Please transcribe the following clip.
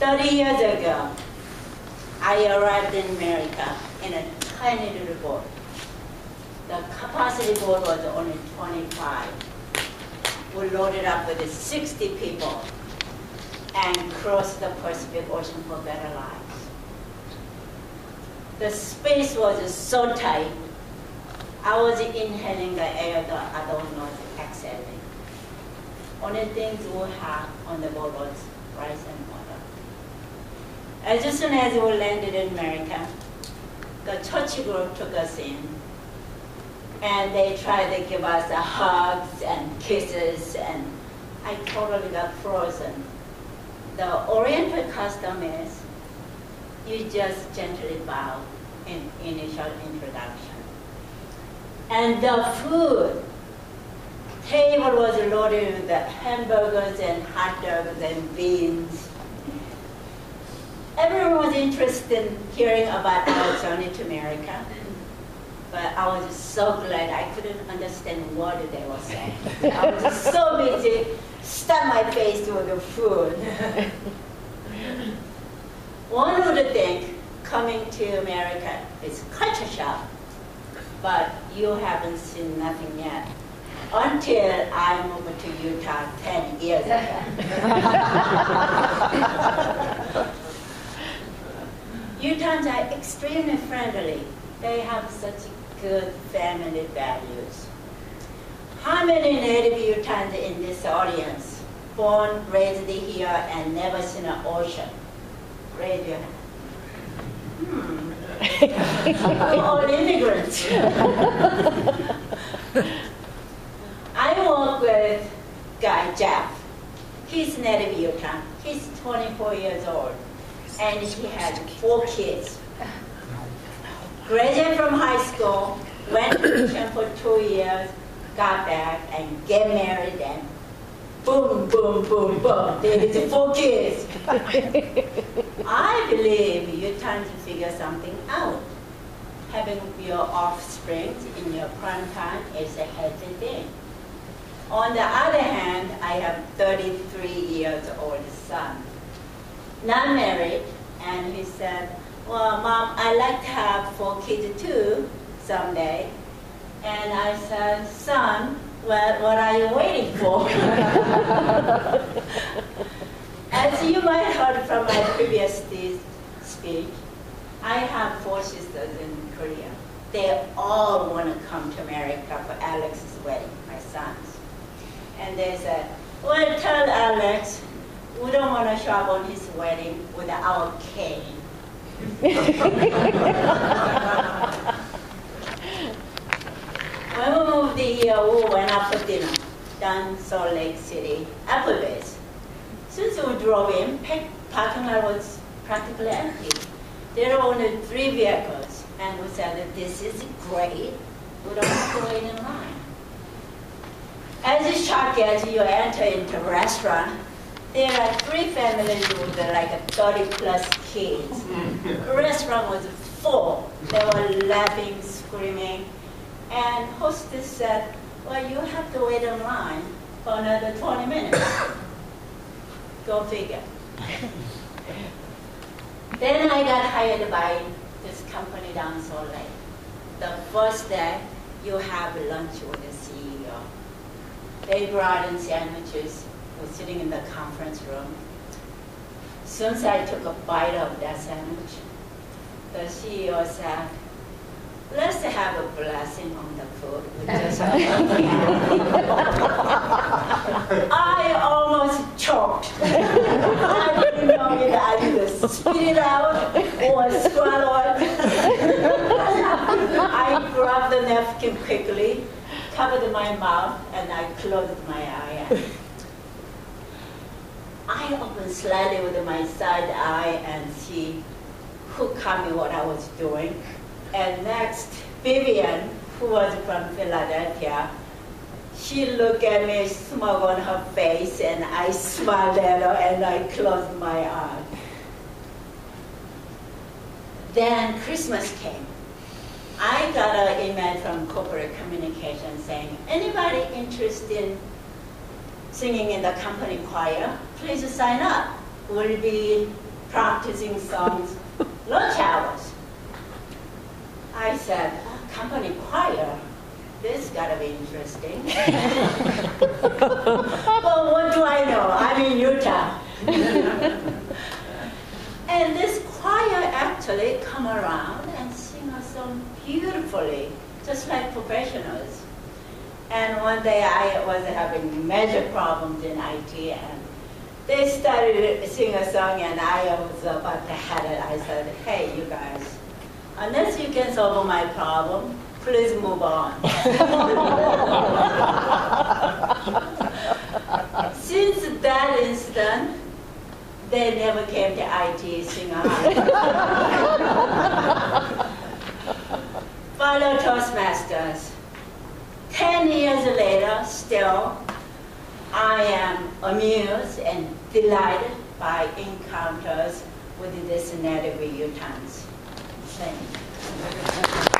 30 years ago, I arrived in America in a tiny little boat. The capacity boat was only 25. We loaded up with 60 people and crossed the Pacific Ocean for better lives. The space was so tight, I was inhaling the air the other one was exhaling. Only things we had on the boat was rice and water. As soon as we landed in America, the church group took us in, and they tried to give us hugs and kisses, and I totally got frozen. The Oriental custom is you just gently bow in initial introduction. And the food, table was loaded with the hamburgers and hot dogs and beans. Everyone was interested in hearing about our journey to America, but I was so glad I couldn't understand what they were saying. I was so busy, stuffing my face with the food. One would think coming to America is culture shock, but you haven't seen nothing yet. Until I moved to Utah 10 years ago. Utahns are extremely friendly. They have such good family values. How many native Utahns in this audience, born, raised here, and never seen an ocean? Raise your hand. We're all immigrants. I work with guy Jeff. He's native Utah. He's 24 years old, and he has 4 kids. Graduated from high school, went to mission for 2 years, got back, and get married, and boom, boom, boom, boom, there's 4 kids. I believe you're trying to figure something out. Having your offspring in your prime time is a healthy thing. On the other hand, I have 33 years old son, not married, and he said, well, Mom, I'd like to have 4 kids too someday. And I said, son, well, what are you waiting for? As you might have heard from my previous speech, I have 4 sisters in Korea. They all want to come to America for Alex's wedding, my sons. And they said, well, tell Alex, we don't want to show up on his wedding with our cane. When we moved here, we went out for dinner down Salt Lake City, Applebee's. Since we drove in, parking lot was practically empty. There were only 3 vehicles, and we said, this is great. We don't have to wait in line. As shocked as you enter into a restaurant, there are 3 families with like 30+ kids. The restaurant was full. They were laughing, screaming. And hostess said, well, you have to wait in line for another 20 minutes. Go figure. Then I got hired by this company down Salt Lake. The first day, you have lunch with the CEO. They brought in sandwiches. We're sitting in the conference room. Soon as I took a bite of that sandwich, the CEO said, let's have a blessing on the food. I almost choked. I didn't know if I either spit it out or swallow it. I grabbed the napkin quickly, covered my mouth, and I closed my eye. I opened slightly with my side eye and see who caught me what I was doing. And next, Vivian, who was from Philadelphia, she looked at me, smug on her face, and I smiled at her and I closed my eye. Then Christmas came. I got an email from corporate communication saying, anybody interested in singing in the company choir, please sign up. We'll be practicing songs, lunch hours. I said, company choir, this gotta be interesting. But what do I know? I'm in Utah. And this choir actually come around and sing a song beautifully, just like professionals. And one day I was having major problems in IT, and they started singing a song, and I was about to head it. I said, hey, you guys, unless you can solve my problem, please move on. Since that incident, they never came to IT singer. Follow Toastmasters. 10 years later, still, I am amused and delighted by encounters with these native Utahns. Thank you.